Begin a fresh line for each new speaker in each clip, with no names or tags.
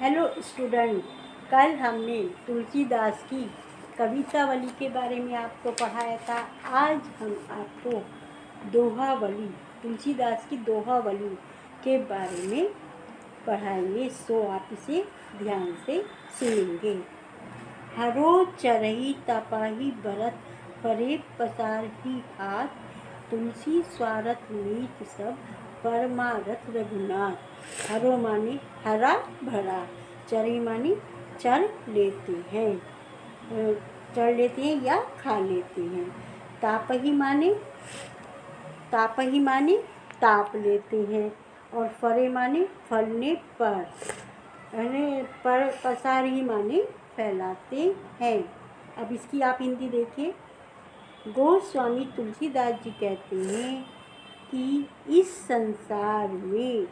Hello student, कल हमने तुलसीदास की कवितावली के बारे में आपको पढ़ाया था। आज हम आपको दोहावली, तुलसीदास की दोहावली के बारे में पढ़ाएंगे, सो आप इसे ध्यान से सुनेंगे। हरो चरही तपाही बरत, फरे पसारही हाथ, तुलसी स्वारथ मीत सब, परमारथ रघुनाथ। हरो माने हरा भरा, चरही माने चर लेते हैं, या खा लेते हैं। तापही माने ताप लेते हैं, और फरे माने फलने पर, पसारही माने फैलाते हैं। अब इसकी आप हिंदी देखिए। गोस्वामी तुलसीदास जी कहते हैं कि इस संसार में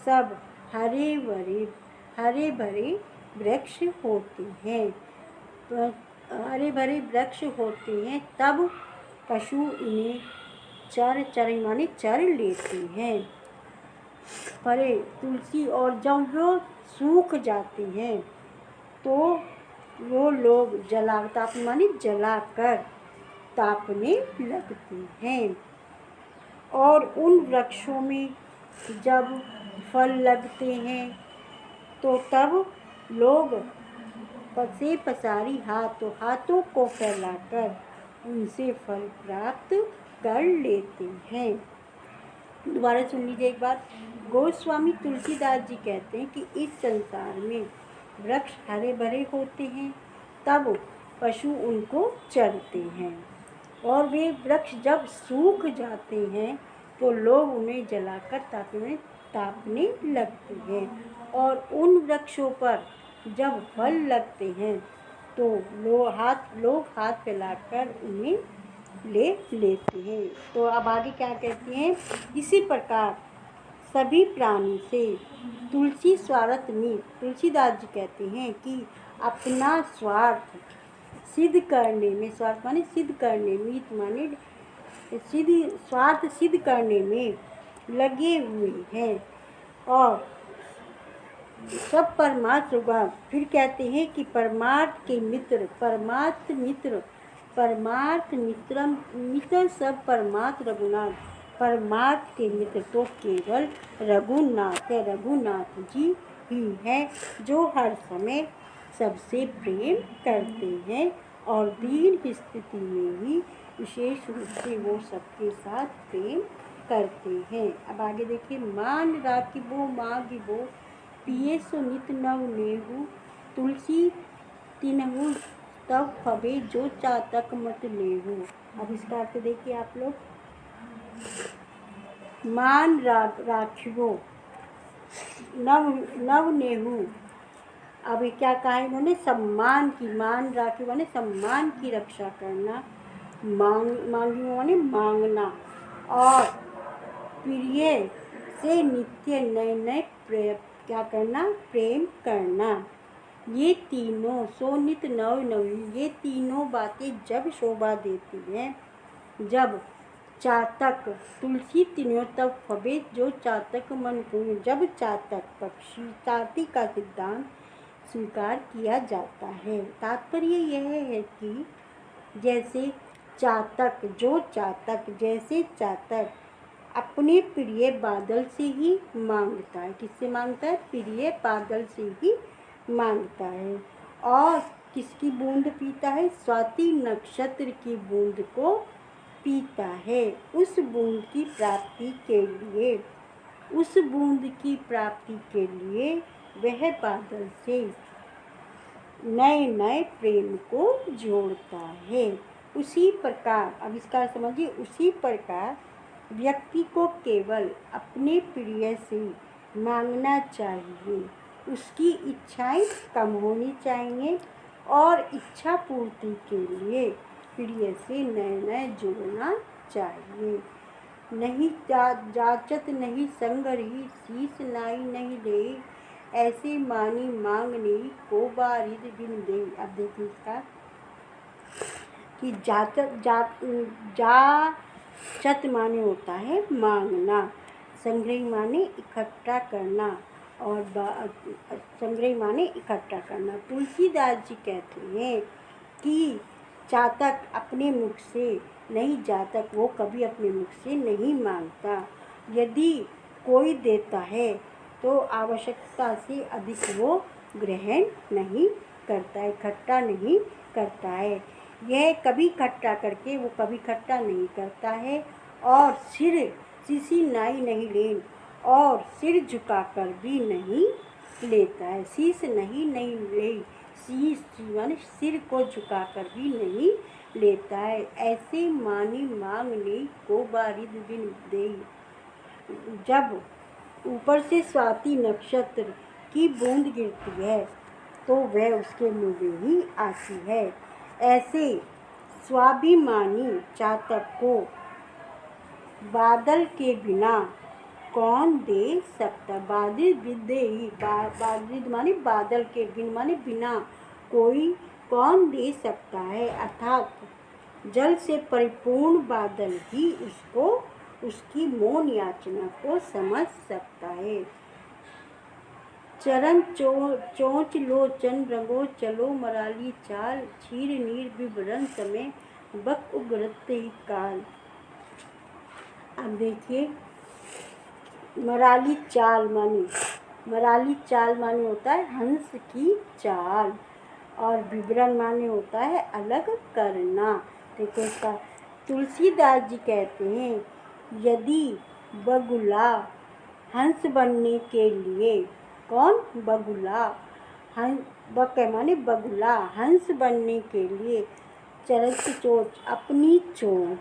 सब हरे भरे वृक्ष होते हैं, हरे भरे वृक्ष होते हैं, तब पशु इन्हें चर माने चर लेते हैं। फरे तुलसी, और जब वो सूख जाते हैं तो वो लोग ताप माने जलाकर तापने लगते हैं। और उन वृक्षों में जब फल लगते हैं तो तब लोग पसारी हाथों को फैलाकर उनसे फल प्राप्त कर लेते हैं। दोबारा सुन लीजिए एक बार। गोस्वामी तुलसीदास जी कहते हैं कि इस संसार में वृक्ष हरे भरे होते हैं, तब पशु उनको चरते हैं, और वे वृक्ष जब सूख जाते हैं तो लोग उन्हें जलाकर तापने लगते हैं। और उन वृक्षों पर जब फल लगते हैं तो लोग हाथ फैलाकर उन्हें ले लेते हैं। तो अब आगे क्या कहते हैं? इसी प्रकार सभी प्राणी से तुलसी स्वार्थ मीत, तुलसीदास जी कहते हैं कि अपना स्वार्थ सिद्ध करने में, स्वार्थ माने सिद्ध करने, मीत माने स्वार्थ सिद्ध करने में लगे हुए हैं, और सब परमात्मा। फिर कहते हैं कि परमार्थ मित्र सब परमात्म रघुनाथ। परमार्थ के मित्र तो केवल रघुनाथ है, रघुनाथ जी ही है, जो हर समय सबसे प्रेम करते हैं, और दीन की स्थिति में ही विशेष रूप से वो सबके साथ प्रेम करते हैं। अब आगे देखिए। मान राखिबो मागिबो, पिए सो नित नव नेहु, तुलसी तिन्हु तब फबे, जो चातक मत लेहु। अब इसका अर्थ देखिए आप लोग। मान राखिबो नव नेहु, अब क्या कहा इन्होंने? सम्मान की, मान राखी माने सम्मान की रक्षा करना, मांगी माने मांगना, और प्रिय से नित्य नए क्या करना? प्रेम करना। ये तीनों सोनित नवी, ये तीनों बातें जब शोभा देती हैं, जब चातक तुलसी तीनों तब फबे, जो चातक मन को, जब चातक पक्षी चाती का सिद्धांत स्वीकार किया जाता है। तात्पर्य यह है कि जैसे चातक अपने प्रिय बादल से ही मांगता है। किससे मांगता है? प्रिय बादल से ही मांगता है। और किसकी बूंद पीता है? स्वाति नक्षत्र की बूंद को पीता है। उस बूंद की प्राप्ति के लिए वह बादल से नए प्रेम को जोड़ता है। उसी प्रकार, अब इसका समझिए, उसी प्रकार व्यक्ति को केवल अपने प्रिय से मांगना चाहिए, उसकी इच्छाएं कम होनी चाहिए, और इच्छा पूर्ति के लिए प्रिय से नए जोड़ना चाहिए। नहीं जाचत नहीं संग रही, शीश नाई नहीं ले, ऐसे मानी मांगने को बारिद बिन दे। अब देखिए इसका कि जाचत माने होता है मांगना, संग्रह माने इकट्ठा करना, और संग्रह माने इकट्ठा करना। तुलसीदास जी कहते हैं कि चातक अपने मुख से नहीं, जातक वो कभी अपने मुख से नहीं मांगता। यदि कोई देता है तो आवश्यकता से अधिक वो ग्रहण नहीं करता है, इकट्ठा नहीं करता है। यह कभी इकट्ठा करके वो कभी इकट्ठा नहीं करता है। और सिर सीसी नाई नहीं लेन, और सिर झुकाकर भी नहीं लेता है। शीश नहीं ले, शीश माने सिर को झुकाकर भी नहीं लेता है। ऐसे मानी मांगने को बारिद बिन दे। जब ऊपर से स्वाति नक्षत्र की बूंद गिरती है तो वह उसके मुँह में ही आती है। ऐसे स्वाभिमानी चातक को बादल के बिना कौन दे सकता। बारिद विदेही, बारिद माने बादल के, बिन माने बिना, कोई कौन दे सकता है। अर्थात जल से परिपूर्ण बादल ही उसको उसकी मौन याचना को समझ सकता है। चरण चोंच लोचन रंगो चलो मराली चाल, क्षीर नीर विवरण समय बक उग्रत ही काल। अब देखिए, मराली चाल माने होता है हंस की चाल, और विवरण माने होता है अलग करना। देखो इसका, तुलसीदास जी कहते हैं यदि बगुला हंस बनने के लिए, कौन बगुला, बक माने बगुला, हंस बनने के लिए चरत चोंच अपनी चोंच,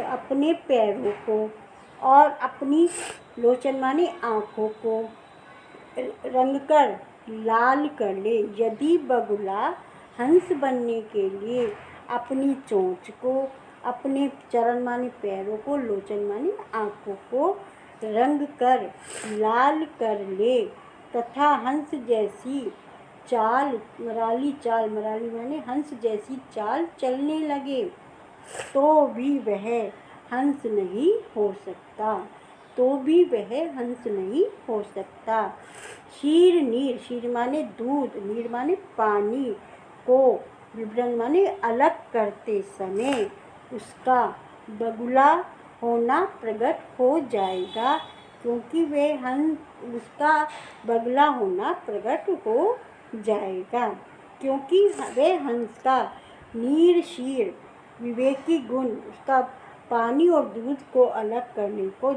अपने पैरों को और अपनी लोचन माने आँखों को रंगकर लाल कर ले। यदि बगुला हंस बनने के लिए अपनी चोंच को, अपने चरण माने पैरों को, लोचन माने आँखों को रंग कर लाल कर ले तथा हंस जैसी चाल, मराली माने हंस जैसी चाल चलने लगे तो भी वह हंस नहीं हो सकता, क्षीर माने दूध, नीर माने पानी को विवरण माने अलग करते समय उसका बगुला होना प्रकट हो जाएगा, क्योंकि उसका बगुला होना प्रकट हो जाएगा, क्योंकि वे हंस का नीर शीर विवेकी गुण, उसका पानी और दूध को अलग करने को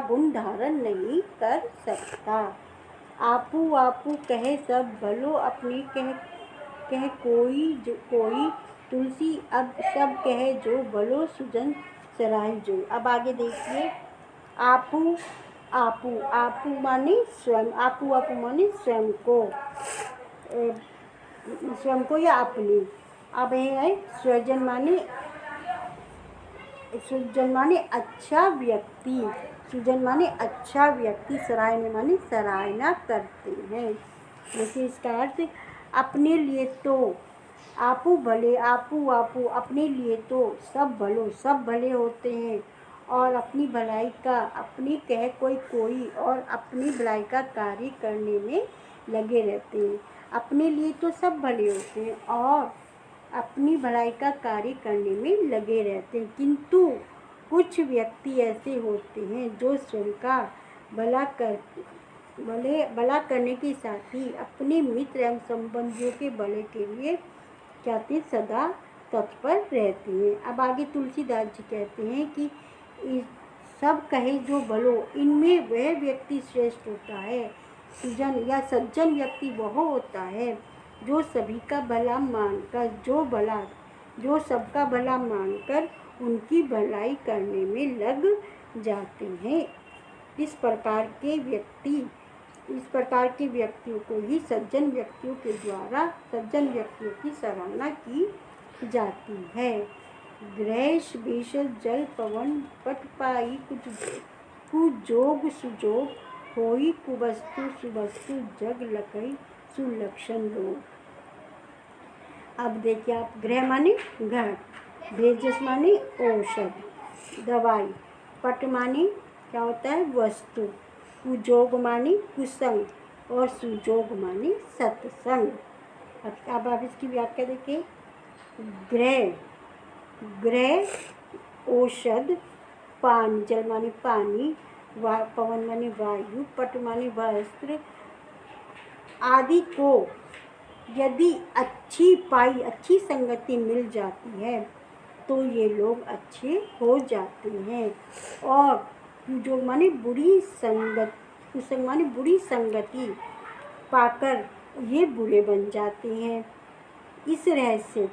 गुण धारण नहीं कर सकता। आपू आपू कहे सब भलो, अपनी कह कोई तुलसी अब सब कहे जो भलो, सुजन सराही जो। अब आगे देखिए, आपू आपू माने स्वयं, आपू माने स्वयं को या अपनी। अब है स्वजन माने अच्छा व्यक्ति, सुजन माने अच्छा व्यक्ति, सराहना माने सराहना करते हैं। जैसे इसका अर्थ, अपने लिए तो आपू भले, आपू अपने लिए तो सब भले होते हैं, और अपनी भलाई का अपनी कह कोई और अपनी भलाई का कार्य करने में लगे रहते हैं। अपने लिए तो सब भले होते हैं और अपनी भलाई का कार्य करने में लगे रहते हैं, किंतु कुछ व्यक्ति ऐसे होते हैं जो स्वयं का भला करने के साथ ही अपने मित्र एवं संबंधियों के भले के लिए कहते सदा तत्पर रहते हैं। अब आगे तुलसीदास जी कहते हैं कि सब कहे जो भलो, इनमें वह व्यक्ति श्रेष्ठ होता है। सुजन या सज्जन व्यक्ति वह होता है जो सभी का भला मानकर, जो सबका भला मानकर उनकी भलाई करने में लग जाते हैं। इस प्रकार के व्यक्तियों को ही सज्जन व्यक्तियों के द्वारा सज्जन व्यक्तियों की सराहना की जाती है। ग्रैश भेषज जल पवन पट पाई, कुजोग सुजोग होई, कुवस्तु सुवस्तु जग लकई सुलक्षण लोग। अब देखिए आप, ग्रह माने घर, भेषज माने औषध दवाई, पट माने क्या होता है वस्तु, कुजोग माने कुसंग और सुजोग माने सत्संग। अब आप इसकी व्याख्या देखिए। ग्रह, ग्रह औषध, पानी, जल माने पानी, पवन माने वायु, पट माने वस्त्र आदि को यदि अच्छी संगति मिल जाती है तो ये लोग अच्छे हो जाते हैं। और जो माने बुरी संगत, कुसंग माने बुरी संगति पाकर ये बुरे बन जाते हैं। इस रहस्य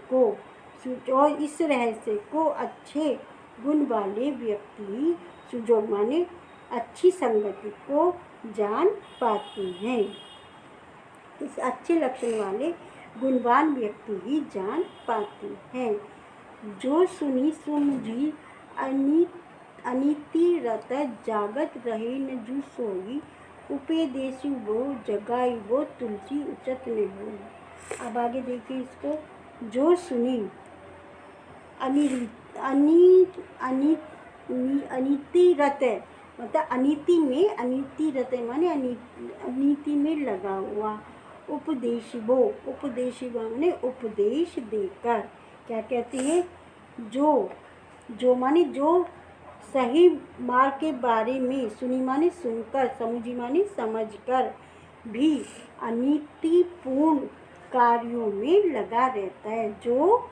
को अच्छे गुण वाले व्यक्ति, सुजोग माने अच्छी संगति को जान पाते हैं। इस अच्छे लक्षण वाले गुणवान व्यक्ति ही जान पाते हैं। जो सुनी सुमझी अनीति रत जागत रहे न जू सोई, उपदेशु वो जगाई वो तुलसी उचत न होई। अब आगे देखिए इसको। जो सुनी अनीति रत मतलब अनीति रत माने अनीति में लगा हुआ। उपदेश माने उपदेश देकर। क्या कहते हैं? जो माने जो सही मार्ग के बारे में, सुनी माने सुनकर, समझी माने समझकर भी अनीतिपूर्ण कार्यों में लगा रहता है। जो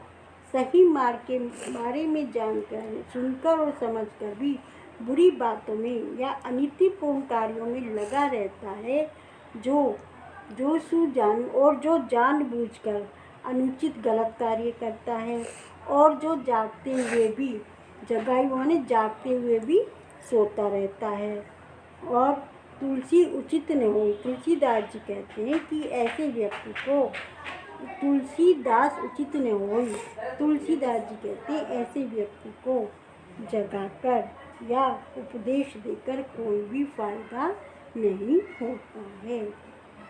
सही मार्ग के बारे में जानकर, सुनकर और समझकर भी बुरी बातों में या अनीतिपूर्ण कार्यों में लगा रहता है, जो जानबूझकर अनुचित गलत कार्य करता है, और जो जागते हुए भी, जगाई माने जागते हुए भी सोता रहता है। और तुलसी उचित न हो। तुलसीदास जी कहते हैं कि ऐसे व्यक्ति को तुलसीदास उचित न हो। तुलसीदास जी कहते हैं ऐसे व्यक्ति को जगाकर या उपदेश देकर कोई भी फायदा नहीं होता है।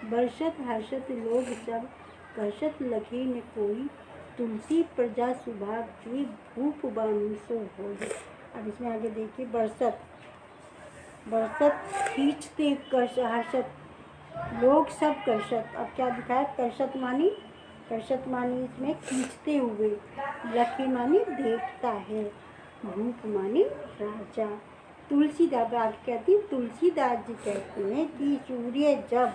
बरसत हर्षत लोग सब कर्षत लगे न कोई, तुलसी प्रजा सुभाग के भूप बानी सो होई। अब इसमें आगे देखिए। बरसत खींचते हर्षत लोग सब कर्षत। अब क्या दिखाया? कर्षत मानी इसमें खींचते हुए, लखे मानी देखता है, भूप मानी राजा। तुलसीदास कहती हैं, तुलसीदास जी कहते हैं कि सूर्य जब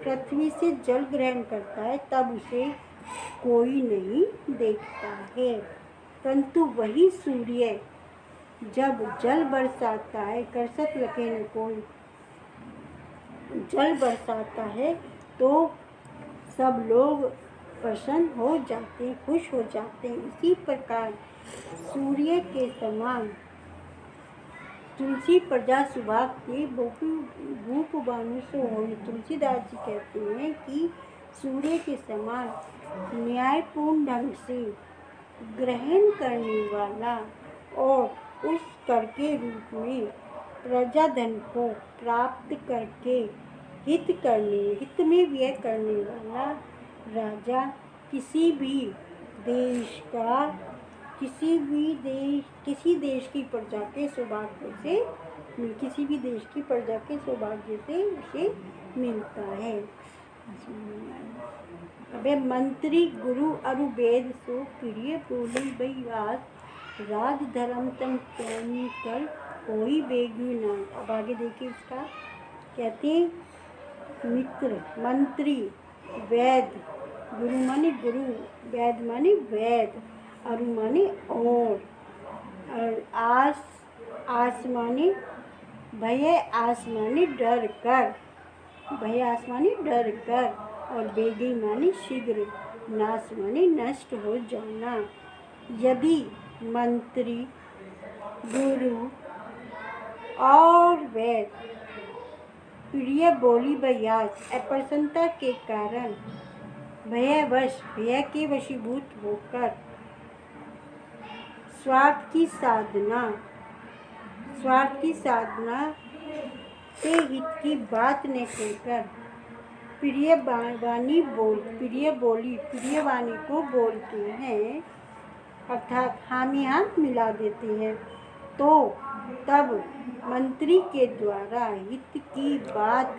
पृथ्वी से जल ग्रहण करता है तब उसे कोई नहीं देखता है, परंतु वही सूर्य जब जल बरसाता है, कर्षत लखे न कोई, जल बरसाता है तो सब लोग प्रसन्न हो जाते हैं, खुश हो जाते हैं। इसी प्रकार सूर्य के समान तुलसी प्रजा सुभाग के भूप बानु सो होई। तुलसीदास जी कहते हैं कि सूर्य के समान न्यायपूर्ण ढंग से ग्रहण करने वाला और उस कर के रूप में प्रजाधन को प्राप्त करके हित में व्यय करने वाला राजा किसी देश की प्रजा के सौभाग्य से उसे मिलता है। अबे मंत्री गुरु अरु वेद सो प्रिय बोली बहिवास, राज धर्म तम त्यानी कर कोई बेगी ना। अब आगे देखिए इसका। कहते मित्र, मंत्री, वेद, गुरु माने गुरु, वेद माने वेद, अरु माने और आस माने भय, आस माने डर कर, और बेगी माने शीघ्र, नाश माने नष्ट हो जाना। यदि मंत्री, गुरु और वेद प्रिय बोली बयास अप्रसन्नता के कारण भय के वशीभूत होकर स्वार्थ की साधना से हित की बात न कहकर प्रिय वाणी को बोलते हैं, अर्थात हामी हाथ मिला देते हैं। तो तब मंत्री के द्वारा हित की बात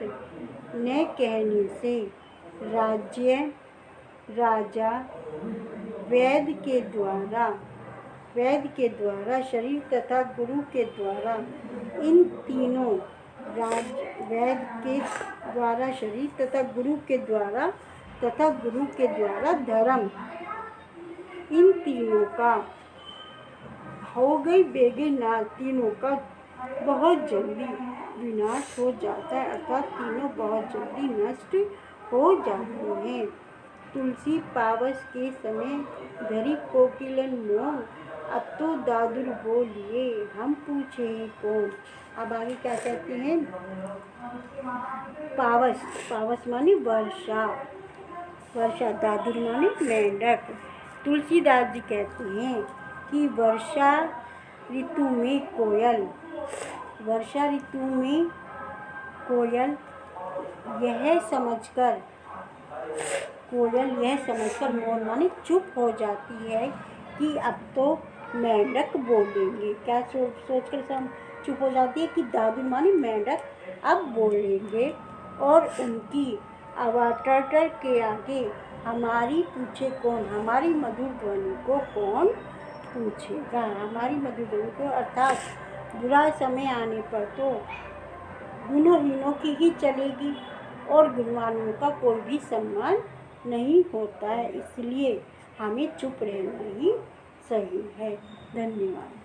न कहने से राजा वैद्य के द्वारा शरीर तथा गुरु के द्वारा इन तीनों वैद्य के द्वारा शरीर तथा गुरु के द्वारा धर्म, इन तीनों का हो गई बेगे नाश, तीनों का बहुत जल्दी विनाश हो जाता है, अर्थात तीनों बहुत जल्दी नष्ट हो जाते हैं। तुलसी पावस के समय धरी कोकिलन मोह, अब तो दादुर बोलिए हम पूछे कौन। अब आगे क्या कहते हैं? पावस माने वर्षा, दादुर माने मेंढक। तुलसीदास जी कहते हैं कि वर्षा ऋतु में कोयल यह समझकर मौन माने चुप हो जाती है कि अब तो मेंढक बोलेंगे। क्या सोचकर चुप हो जाती है कि दादू माने मेंढक अब बोलेंगे, और उनकी आवाज़ टर के आगे हमारी पूछे कौन, हमारी मधुर ध्वनि को कौन पूछेगा। हमारी मधुर ध्वनि को अर्थात बुरा समय आने पर तो गुणहीनों की ही चलेगी और गुणवानों का कोई भी सम्मान नहीं होता है, इसलिए हमें चुप रहना ही सही है। धन्यवाद।